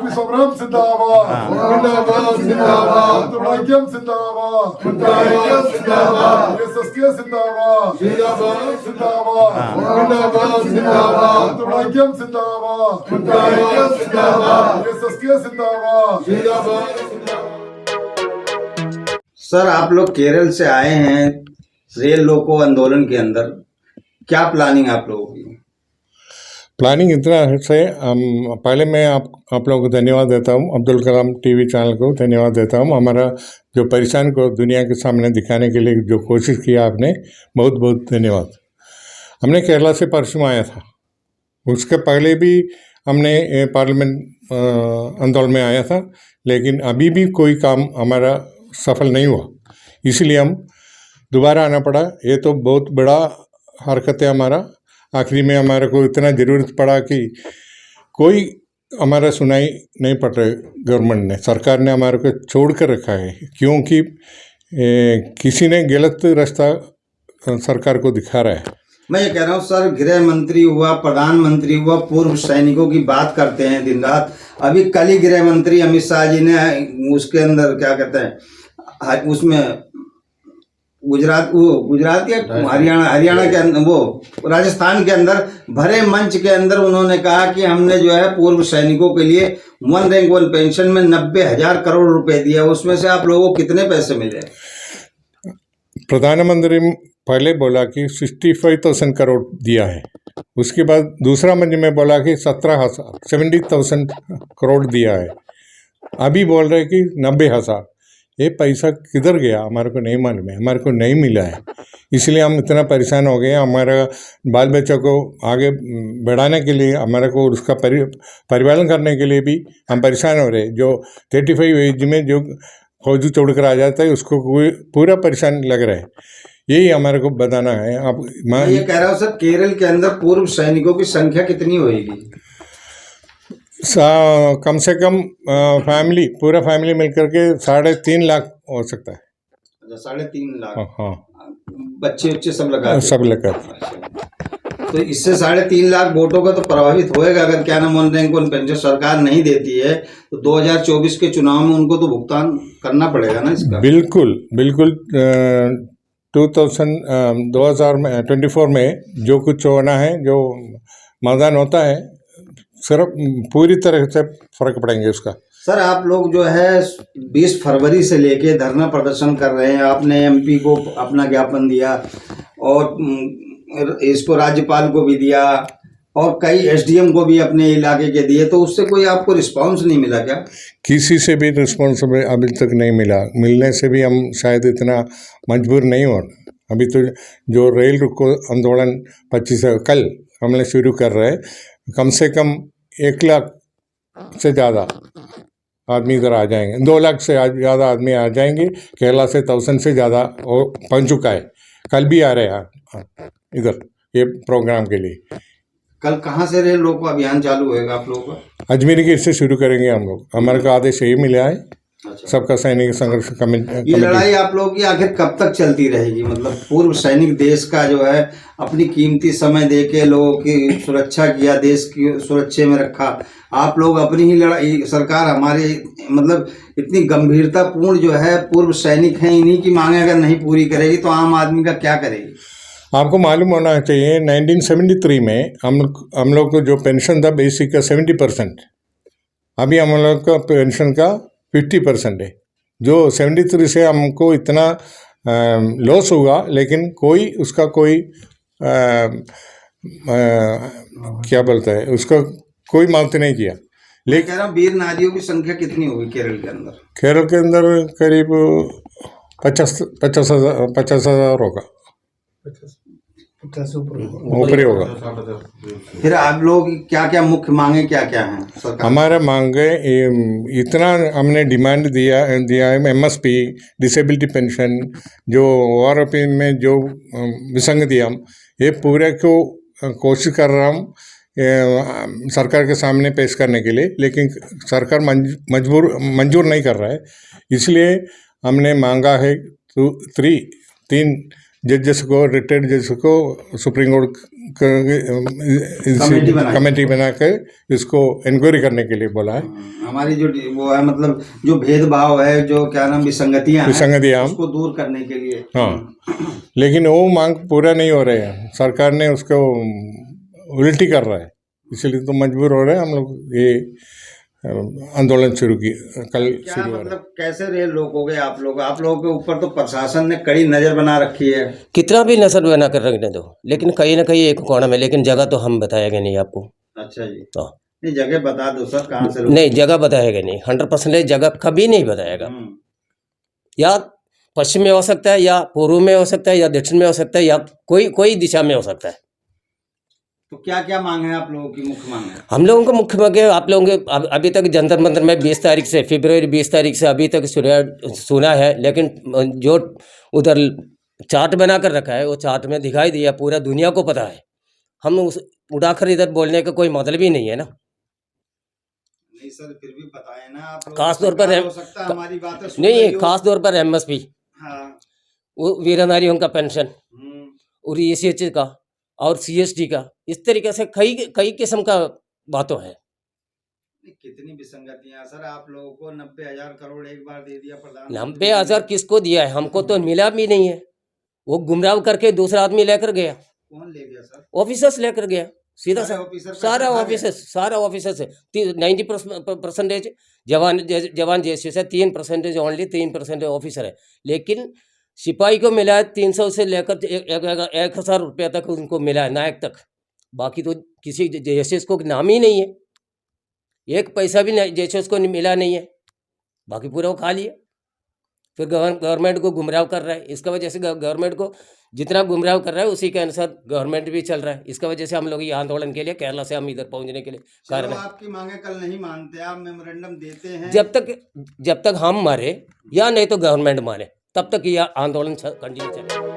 UP समरम जिंदाबाद जिंदाबाद जिंदाबाद तुराज्यम जिंदाबाद तुराज्यम जिंदाबाद एसएसके जिंदाबाद जिंदाबाद जिंदाबाद जिंदाबाद जिंदाबाद तुराज्यम जिंदाबाद तुराज्यम जिंदाबाद एसएसके जिंदाबाद जिंदाबाद। सर, आप लोग केरल से आए हैं रेल रोको आंदोलन के अंदर, क्या प्लानिंग आप लोगों की? प्लानिंग इतना से पहले मैं आप लोगों को धन्यवाद देता हूँ, अब्दुल कलाम टीवी चैनल को धन्यवाद देता हूँ। हमारा जो परेशान को दुनिया के सामने दिखाने के लिए जो कोशिश किया आपने, बहुत बहुत धन्यवाद। हमने केरला से परसों आया था, उसके पहले भी हमने पार्लियामेंट आंदोलन में आया था, लेकिन अभी भी कोई काम हमारा सफल नहीं हुआ, इसलिए हम दोबारा आना पड़ा। ये तो बहुत बड़ा हरकत है हमारा। आखिरी में हमारे को इतना ज़रूरत पड़ा कि कोई हमारा सुनाई नहीं पड़ रहा। गवर्नमेंट ने, सरकार ने हमारे को छोड़ कर रखा है, क्योंकि किसी ने गलत रास्ता सरकार को दिखा रहा है। मैं ये कह रहा हूँ सर, गृह मंत्री हुआ, प्रधानमंत्री हुआ, पूर्व सैनिकों की बात करते हैं दिन रात। अभी कल ही गृह मंत्री अमित शाह जी ने उसके अंदर क्या कहते हैं, उसमें गुजरात या हरियाणा के अंदर, वो राजस्थान के अंदर भरे मंच के अंदर उन्होंने कहा कि हमने जो है पूर्व सैनिकों के लिए वन रैंक वन पेंशन में 90,000 करोड़ रुपए दिया। उसमें से आप लोगों को कितने पैसे मिले? प्रधानमंत्री पहले बोला कि 65,000 करोड़ दिया है, उसके बाद दूसरा मंच में बोला कि 70,000 करोड़ दिया है, अभी बोल रहे कि 90,000। ये पैसा किधर गया हमारे को नहीं मालूम है, हमारे को नहीं मिला है, इसलिए हम इतना परेशान हो गए। हमारा बाल बच्चों को आगे बढ़ाने के लिए, हमारे को उसका परिपालन करने के लिए भी हम परेशान हो रहे। जो 35 एज में जो फौजी छोड़कर आ जाता है, उसको पूरा परेशान लग रहा है। यही हमारे को बताना है। आप मैं ये कह रहा हूँ सर, केरल के अंदर पूर्व सैनिकों की संख्या कितनी होगी? कम से कम पूरा फैमिली मिलकर के 3.5 लाख हो सकता है। अच्छा, 3.5 लाख। हाँ, बच्चे सब लगा तो इससे 3.5 लाख वोटों का तो प्रभावित होएगा। अगर क्या नाम वन रैंक वन पेंशन सरकार नहीं देती है तो 2024 के चुनाव में उनको तो भुगतान करना पड़ेगा ना इसका। बिल्कुल बिल्कुल। 2024 में जो कुछ होना है, जो मतदान होता है, सिर्फ पूरी तरह से फर्क पड़ेंगे उसका। सर, आप लोग जो है 20 फरवरी से लेके धरना प्रदर्शन कर रहे हैं। आपने एमपी को अपना ज्ञापन दिया और इसको राज्यपाल को भी दिया और कई एसडीएम को भी अपने इलाके के दिए, तो उससे कोई आपको रिस्पांस नहीं मिला क्या? किसी से भी रिस्पांस अभी तक नहीं मिला। मिलने से भी हम शायद इतना मजबूर नहीं हो। अभी तो जो रेल रोको आंदोलन 25 कल हमने शुरू कर रहे हैं, कम से कम 1 लाख से ज़्यादा आदमी इधर आ जाएंगे, 2 लाख से ज़्यादा आदमी आ जाएंगे। केरला से 1000 से ज़्यादा पहुँच चुका है, कल भी आ रहे हैं इधर ये प्रोग्राम के लिए। कल कहाँ से रेल रोको अभियान चालू होएगा आप लोगों का? अजमेर के इससे शुरू करेंगे हम लोग। हमारे को आदेश यही मिला है। अच्छा। सबका सैनिक संघर्ष कमेटी। ये लड़ाई आप लोगों की आखिर कब तक चलती रहेगी? मतलब पूर्व सैनिक देश का जो है अपनी कीमती समय देके लोगों की सुरक्षा किया, देश की सुरक्षा में रखा। आप लोग अपनी ही लड़ाई, सरकार हमारे मतलब इतनी गंभीरतापूर्ण जो है पूर्व सैनिक हैं, इन्हीं की मांगे अगर नहीं पूरी करेगी तो आम आदमी का क्या करेगी? आपको मालूम होना चाहिए 1973 में हम लोग को जो पेंशन था बेसिक का 70%, अभी हम लोग का पेंशन का 50% है। जो 73 से हमको इतना लॉस हुआ, लेकिन कोई उसका कोई क्या बोलता है, उसका कोई मानते नहीं किया। लेकिन कह रहा हूँ, वीर नारियों की संख्या कितनी होगी केरल के अंदर? केरल के अंदर करीब 50,000 होगा, 50 ऊपर ही होगा। फिर आप लोग क्या क्या मुख्य मांगे क्या क्या हैं सरकार? हमारा मांगे इतना हमने डिमांड दिया है। एमएसपी, डिसेबिलिटी पेंशन, जो ओआरओपी में जो विसंगति हम ये पूरे को कोशिश कर रहा हूँ सरकार के सामने पेश करने के लिए, लेकिन सरकार मंजूर नहीं कर रहा है। इसलिए हमने मांगा है 3 जजेस को, रिटायर्ड जजेस को सुप्रीम कोर्ट कमेटी बनाकर इसको इंक्वायरी करने के लिए बोला है। हमारी जो वो है मतलब जो भेदभाव है, जो क्या नाम विसंगतियां विसंगतियां उसको दूर करने के लिए। हाँ, लेकिन वो मांग पूरा नहीं हो रहे हैं, सरकार ने उसको उल्टी कर रहा है, इसलिए तो मजबूर हो रहे हैं हम लोग ये आंदोलन शुरू किया, कल क्या शुरू हो रहा है। मतलब कैसे रेल रोकोगे आप लोगों के ऊपर तो प्रशासन ने कड़ी नजर बना रखी है। कितना भी नजर बना कर रखने दो, लेकिन कहीं ना कहीं एक कोना में, लेकिन जगह तो हम बताएंगे नहीं आपको। अच्छा जी, हाँ। नहीं जगह बता दो सर, कहाँ से नहीं, जगह बताएगा नहीं, 100% जगह कभी नहीं बताएगा। या पश्चिम में हो सकता है, या पूर्व में हो सकता है, या दक्षिण में हो सकता है, या कोई दिशा में हो सकता है। तो क्या क्या मांग है आप लोगों की, मुख्य मांग है? हम लोगों को मुख्य मांग है, आप लोगों के अभी तक जंतर मंतर में 20 तारीख से, फरवरी 20 तारीख से अभी तक सुना है, लेकिन जो उधर चार्ट बना कर रखा है वो चार्ट में दिखाई दिया, पूरा दुनिया को पता है। हम उस उड़ाकर इधर बोलने का कोई मतलब ही नहीं है ना। नहीं सर, फिर भी बताएं ना आप लोग। खास तौर पर हो सकता है हमारी बातें सुन नहीं, रही हो। खास तौर पर MSP, हाँ। वो वीरनारियों का पेंशन हम्म। और ECH का और CST का, इस तरीके से कई किस्म का बातों है। कितनी विसंगतियां सर, आप लोगों को 90,000 करोड़ एक बार दे दिया प्रधानमंत्री। 90,000 किसको दिया है? हमको तो मिला भी नहीं है, वो गुमराह करके दूसरा आदमी लेकर गया। कौन ले गया सर? ऑफिसर्स लेकर गया सीधा सा, सारा ऑफिसर्स है। 90% जवान जैसे से 3% ओनली 3% ऑफिसर है, लेकिन सिपाही को मिला है 300 से लेकर 1,000 रुपया तक उनको मिला है, नायक तक। बाकी तो किसी जैसे को नाम ही नहीं है, एक पैसा भी जैसे उसको मिला नहीं है, बाकी पूरा वो खा लिया। फिर गवर्नमेंट को गुमराह कर रहा है, इसका वजह से गवर्नमेंट को जितना गुमराह कर रहा है उसी के अनुसार गवर्नमेंट भी चल रहा है। इसका वजह से हम लोग ये आंदोलन के लिए केरला से हम इधर पहुंचने के लिए कारण है। आपकी मांगे कल नहीं मानते, आप मेमोरेंडम देते हैं। जब तक हम मारे या नहीं तो गवर्नमेंट मारे, तब तक यह आंदोलन कंटिन्यू चलेगा।